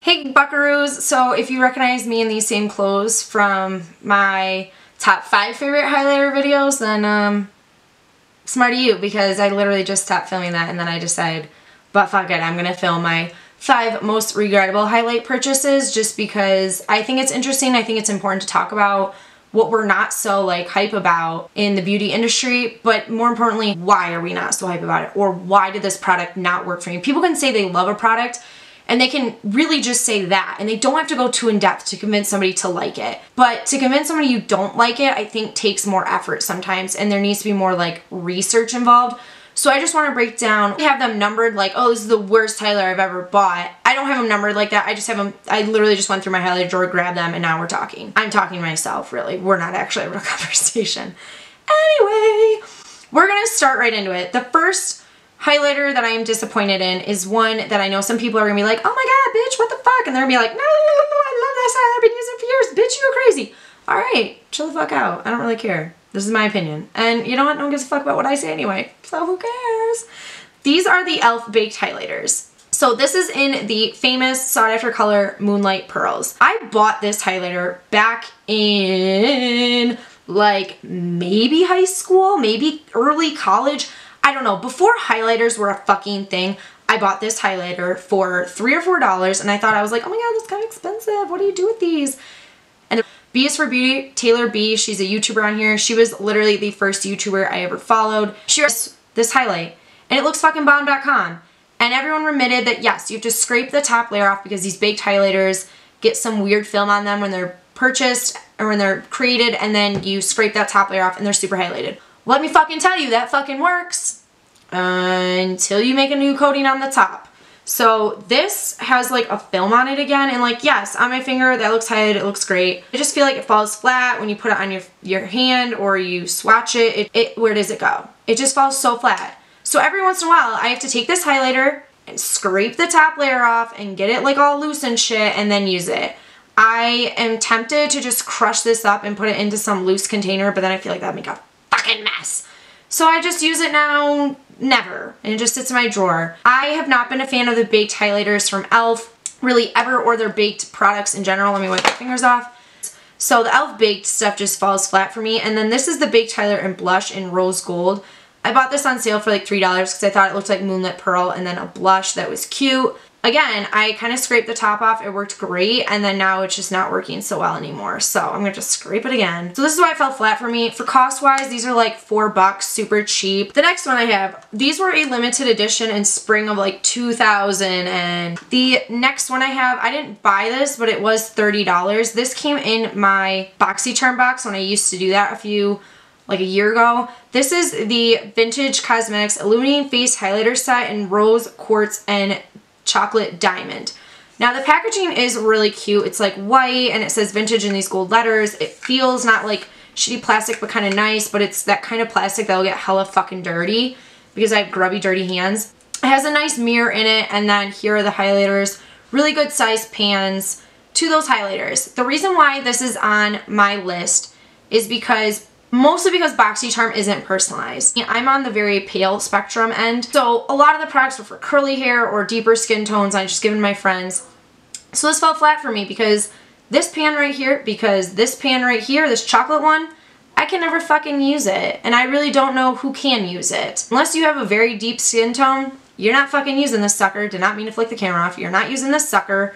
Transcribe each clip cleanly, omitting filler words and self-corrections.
Hey buckaroos, so if you recognize me in these same clothes from my top 5 favorite highlighter videos, then smart of you, because I literally just stopped filming that and then I decided, but fuck it, I'm gonna film my 5 most regrettable highlight purchases just because I think it's interesting. I think it's important to talk about what we're not so like hype about in the beauty industry, but more importantly, why are we not so hype about it, or why did this product not work for me? People can say they love a product and they can really just say that, and they don't have to go too in depth to convince somebody to like it. But to convince somebody you don't like it, I think takes more effort sometimes, and there needs to be more like research involved. So I just want to break down, have them numbered like, oh, this is the worst highlighter I've ever bought. I don't have them numbered like that. I just have them, I literally just went through my highlighter drawer, grabbed them, and now we're talking. I'm talking to myself, really. We're not actually having a conversation. Anyway, we're gonna start right into it. The first highlighter that I am disappointed in is one that I know some people are gonna be like, oh my god, bitch, what the fuck? And they're gonna be like, no, I love this highlighter, I've been using it for years, bitch, you're crazy. Alright, chill the fuck out. I don't really care. This is my opinion. And you know what? No one gives a fuck about what I say anyway. So who cares? These are the e.l.f. Baked Highlighters. So this is in the famous sought after color Moonlight Pearls. I bought this highlighter back in like maybe high school, maybe early college. I don't know, before highlighters were a fucking thing. I bought this highlighter for $3 or $4 and I thought, I was like, oh my god, that's kind of expensive. What do you do with these? And B is for Beauty, Taylor B, she's a YouTuber on here. She was literally the first YouTuber I ever followed. She has this highlight and it looks fucking bomb.com. And everyone admitted that yes, you have to scrape the top layer off because these baked highlighters get some weird film on them when they're purchased or when they're created, and then you scrape that top layer off and they're super highlighted. Let me fucking tell you, that fucking works until you make a new coating on the top. So this has like a film on it again, and like, yes, on my finger that looks highlighted, it looks great. I just feel like it falls flat when you put it on your hand or you swatch it. Where does it go? It just falls so flat. So every once in a while I have to take this highlighter and scrape the top layer off and get it like all loose and shit and then use it. I am tempted to just crush this up and put it into some loose container, but then I feel like that'd make a fucking mess. So I just use it now, never, and it just sits in my drawer. I have not been a fan of the baked highlighters from e.l.f. really ever, or their baked products in general. Let me wipe my fingers off. So the e.l.f. baked stuff just falls flat for me. And then this is the baked highlighter in blush in rose gold. I bought this on sale for like $3 because I thought it looked like Moonlit Pearl, and then a blush that was cute. Again, I kind of scraped the top off. It worked great, and then now it's just not working so well anymore. So I'm going to just scrape it again. So this is why it fell flat for me. For cost-wise, these are like $4, super cheap. The next one I have, these were a limited edition in spring of like 2000, and the next one I have, I didn't buy this, but it was $30. This came in my BoxyCharm box when I used to do that like a year ago. This is the Vintage Cosmetics Illuminating Face Highlighter Set in Rose, Quartz, and Chocolate Diamond. Now the packaging is really cute. It's like white and it says vintage in these gold letters. It feels not like shitty plastic but kind of nice, but it's that kind of plastic that'll get hella fucking dirty because I have grubby, dirty hands. It has a nice mirror in it, and then here are the highlighters. Really good size pans to those highlighters. The reason why this is on my list is mostly because BoxyCharm isn't personalized. I'm on the very pale spectrum end, so a lot of the products are for curly hair or deeper skin tones I just given my friends. So this fell flat for me because this pan right here, this chocolate one, I can never fucking use it, and I really don't know who can use it. Unless you have a very deep skin tone, you're not fucking using this sucker. Did not mean to flick the camera off. You're not using this sucker.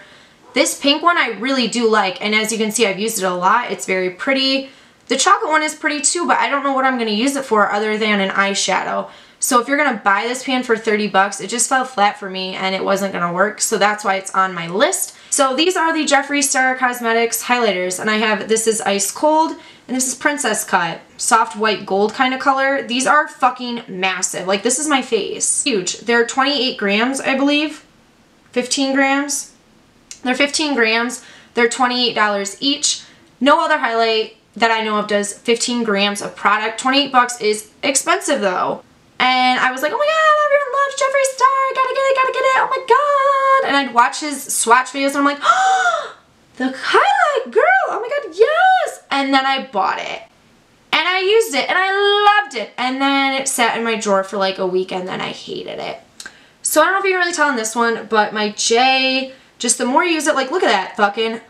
This pink one I really do like, and as you can see, I've used it a lot. It's very pretty. The chocolate one is pretty too, but I don't know what I'm going to use it for other than an eyeshadow. So if you're going to buy this pan for $30, it just fell flat for me and it wasn't going to work. So that's why it's on my list. So these are the Jeffree Star Cosmetics highlighters, and I have, this is Ice Cold and this is Princess Cut. Soft white gold kind of color. These are fucking massive. Like, this is my face. Huge. They're 28 grams, I believe. 15 grams. They're 15 grams. They're $28 each. No other highlight that I know of does 15 grams of product. $28 is expensive though. And I was like, oh my god, everyone loves Jeffree Star, gotta get it, oh my god. And I'd watch his swatch videos and I'm like, oh, the highlight girl, oh my god, yes. And then I bought it. And I used it and I loved it. And then it sat in my drawer for like a week and then I hated it. So I don't know if you can really tell in this one, but my J just the more you use it, like look at that, fucking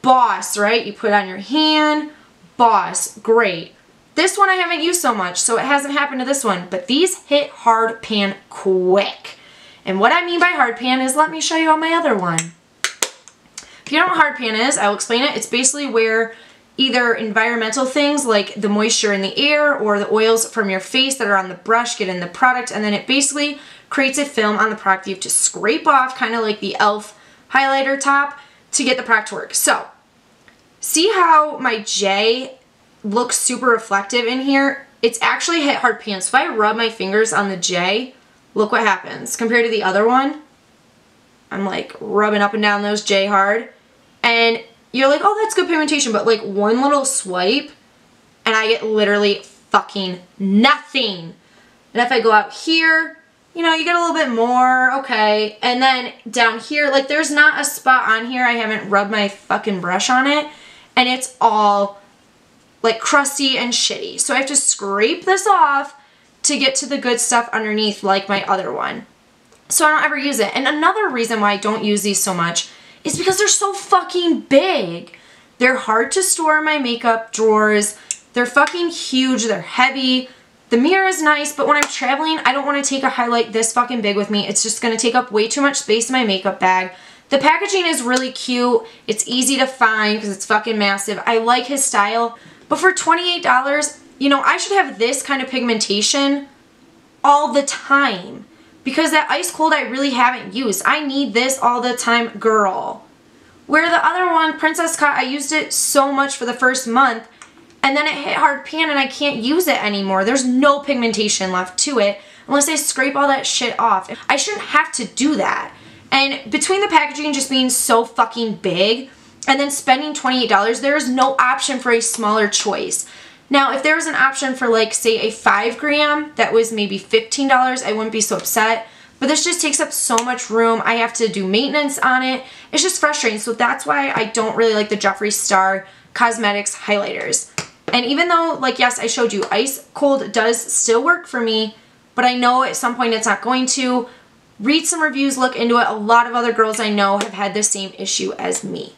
boss, right? You put it on your hand, boss, great. This one I haven't used so much, so it hasn't happened to this one, but these hit hard pan quick. And what I mean by hard pan is, let me show you on my other one. If you don't know what hard pan is, I'll explain it. It's basically where either environmental things like the moisture in the air or the oils from your face that are on the brush get in the product, and then it basically creates a film on the product you have to scrape off, kind of like the e.l.f. highlighter top, to get the product to work. So, see how my J looks super reflective in here? It's actually hit hard pan. So if I rub my fingers on the J, look what happens. Compared to the other one, I'm like rubbing up and down those J hard. And you're like, oh, that's good pigmentation. But like one little swipe and I get literally fucking nothing. And if I go out here, you know, you get a little bit more, okay. And then down here, like there's not a spot on here I haven't rubbed my fucking brush on it. And it's all like crusty and shitty. So I have to scrape this off to get to the good stuff underneath like my other one. So I don't ever use it. And another reason why I don't use these so much is because they're so fucking big. They're hard to store in my makeup drawers. They're fucking huge. They're heavy. The mirror is nice, but when I'm traveling, I don't want to take a highlight this fucking big with me. It's just going to take up way too much space in my makeup bag. The packaging is really cute. It's easy to find because it's fucking massive. I like his style. But for $28, you know, I should have this kind of pigmentation all the time. Because that ice cold I really haven't used. I need this all the time, girl. Where the other one, Princess Cut, I used it so much for the first month. And then it hit hard pan and I can't use it anymore. There's no pigmentation left to it unless I scrape all that shit off. I shouldn't have to do that. And between the packaging just being so fucking big and then spending $28, there is no option for a smaller choice. Now, if there was an option for like, say, a 5 gram that was maybe $15, I wouldn't be so upset. But this just takes up so much room. I have to do maintenance on it. It's just frustrating. So that's why I don't really like the Jeffree Star Cosmetics highlighters. And even though, like, yes, I showed you ice cold does still work for me, but I know at some point it's not going to. Read some reviews, look into it. A lot of other girls I know have had the same issue as me.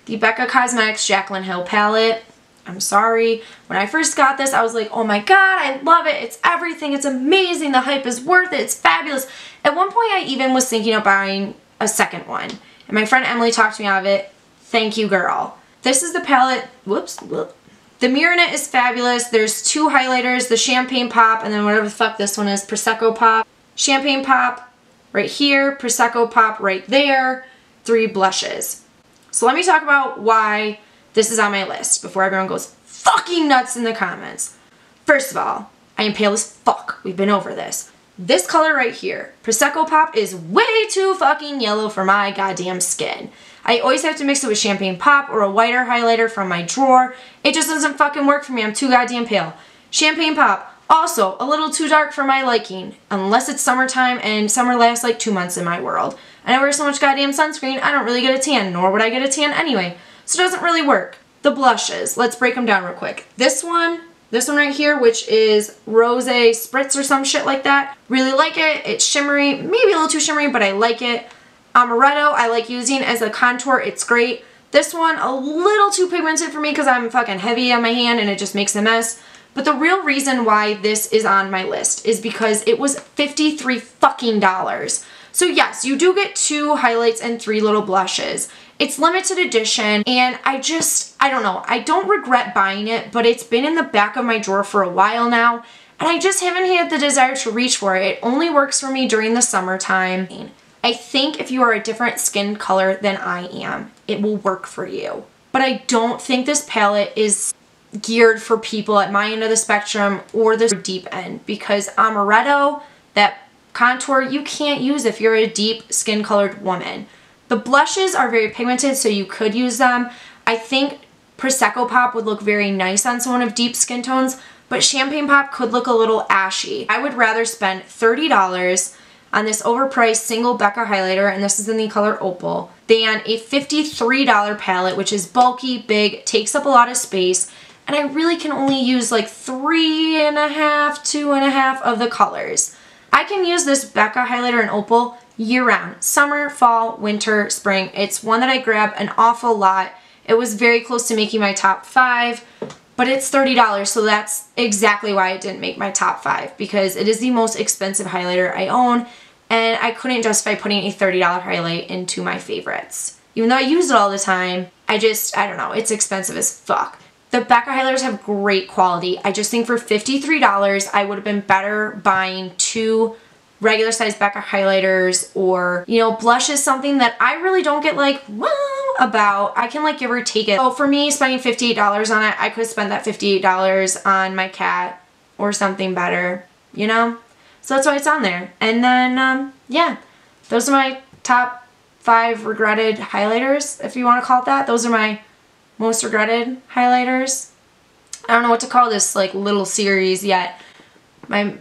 The Becca Cosmetics Jaclyn Hill palette. I'm sorry. When I first got this, I was like, oh my god, I love it. It's everything. It's amazing. The hype is worth it. It's fabulous. At one point, I even was thinking of buying a second one. And my friend Emily talked me out of it. Thank you, girl. This is the palette. Whoops. The mirror in it is fabulous. There's 2 highlighters, the Champagne Pop, and then whatever the fuck this one is, Prosecco Pop. Champagne Pop right here, Prosecco Pop right there, 3 blushes. So let me talk about why this is on my list before everyone goes fucking nuts in the comments. First of all, I am pale as fuck. We've been over this. This color right here, Prosecco Pop, is way too fucking yellow for my goddamn skin. I always have to mix it with Champagne Pop or a whiter highlighter from my drawer. It just doesn't fucking work for me. I'm too goddamn pale. Champagne Pop, also a little too dark for my liking, unless it's summertime, and summer lasts like 2 months in my world. And I wear so much goddamn sunscreen, I don't really get a tan, nor would I get a tan anyway. So it doesn't really work. The blushes, let's break them down real quick. This one right here, which is Rose Spritz or some shit like that. Really like it. It's shimmery, maybe a little too shimmery, but I like it. Amaretto, I like using as a contour. It's great. This one, a little too pigmented for me because I'm fucking heavy on my hand and it just makes a mess. But the real reason why this is on my list is because it was $53 fucking dollars. So yes, you do get 2 highlights and 3 little blushes. It's limited edition, and I don't know. I don't regret buying it, but it's been in the back of my drawer for a while now, and I just haven't had the desire to reach for it. It only works for me during the summertime. I think if you are a different skin color than I am, it will work for you. But I don't think this palette is geared for people at my end of the spectrum or the deep end, because Amaretto, that contour, you can't use if you're a deep skin colored woman. The blushes are very pigmented, so you could use them. I think Prosecco Pop would look very nice on someone of deep skin tones, but Champagne Pop could look a little ashy. I would rather spend $30 on this overpriced single Becca highlighter, and this is in the color Opal, than a $53 palette, which is bulky, big, takes up a lot of space, and I really can only use like 3.5, 2.5 of the colors. I can use this Becca highlighter in Opal year-round. Summer, fall, winter, spring. It's one that I grab an awful lot. It was very close to making my top 5, but it's $30, so that's exactly why it didn't make my top 5, because it is the most expensive highlighter I own, and I couldn't justify putting a $30 highlight into my favorites. Even though I use it all the time, I don't know, it's expensive as fuck. The Becca highlighters have great quality. I just think for $53, I would have been better buying 2 regular size Becca highlighters, or, you know, blush is something that I really don't get like, wow about. I can like give or take it. So for me, spending $58 on it, I could spend that $58 on my cat or something better, you know? So that's why it's on there. And then, yeah, those are my top 5 regretted highlighters, if you want to call it that. Those are my most regretted highlighters. I don't know what to call this like little series yet. My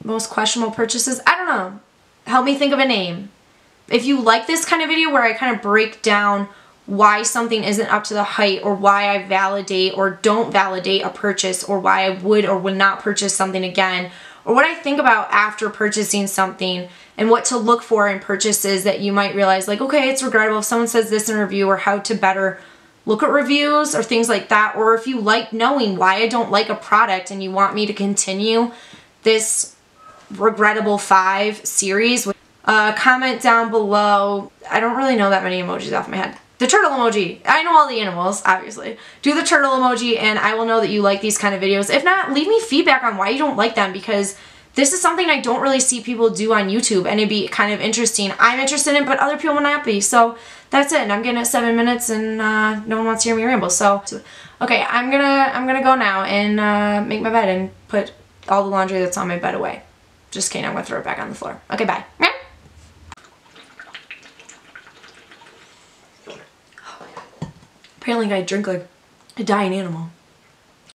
most questionable purchases. I don't know. Help me think of a name. If you like this kind of video where I kind of break down why something isn't up to the height, or why I validate or don't validate a purchase, or why I would or would not purchase something again, or what I think about after purchasing something, and what to look for in purchases that you might realize like, okay, it's regrettable if someone says this in a review, or how to better look at reviews or things like that, or if you like knowing why I don't like a product and you want me to continue this Regrettable 5 series, comment down below. I don't really know that many emojis off my head. The turtle emoji. I know all the animals, obviously. Do the turtle emoji and I will know that you like these kind of videos. If not, leave me feedback on why you don't like them, because this is something I don't really see people do on YouTube, and it'd be kind of interesting. I'm interested in it, but other people will not be. So that's it. And I'm getting at 7 minutes and no one wants to hear me ramble. So okay, I'm gonna go now and make my bed and put all the laundry that's on my bed away. Just kidding, I'm gonna throw it back on the floor. Okay, bye. Apparently I drink like a dying animal.